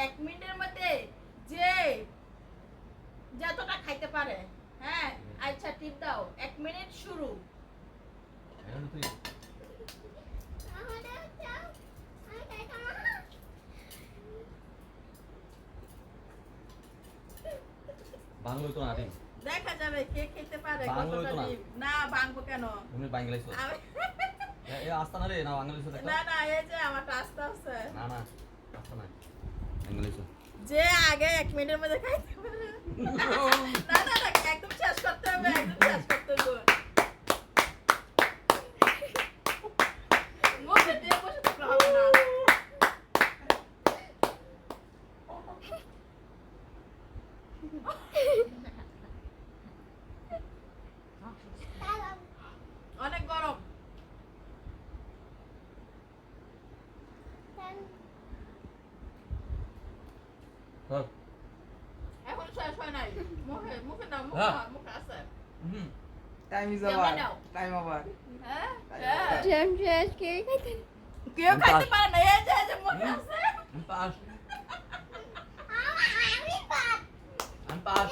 1 মিনিটের মধ্যে যে যতটা খাইতে পারে। হ্যাঁ আচ্ছা টিপ দাও 1 মিনিট শুরু। এখন তুই বাংলা তো না রে দেখা যাবে কে খেতে পারে বাংলা কতটা হইতো না। ডিম। না ভাঙবো কেন? তুমি বাংলাইছো আমি- এ আস্তা না রে না বাংলাইছো দেখো না না এই যে আমার আস্তে আস্তে না না আস্তা না বাংলাইছো যে আগে 1 মিনিটের মধ্যে খাইতে পারে। না না না একদম শেষ করতে হবে, একদম শেষ করতে হবে। মুখে দিয়ে বসে থাকলে হবে না। অনেক গরম। ধর এখন শেষ হয় নাই। মুখে মুখে নাও, হ্যাঁ। মুখে আছে। হুম টাইম ইজ কেমন ওভার নাও? টাইম ওভার হ্যাঁ শেষ। কেউ খাইতে পারে না, এই যে মুখে আছে। পাস আমি পাস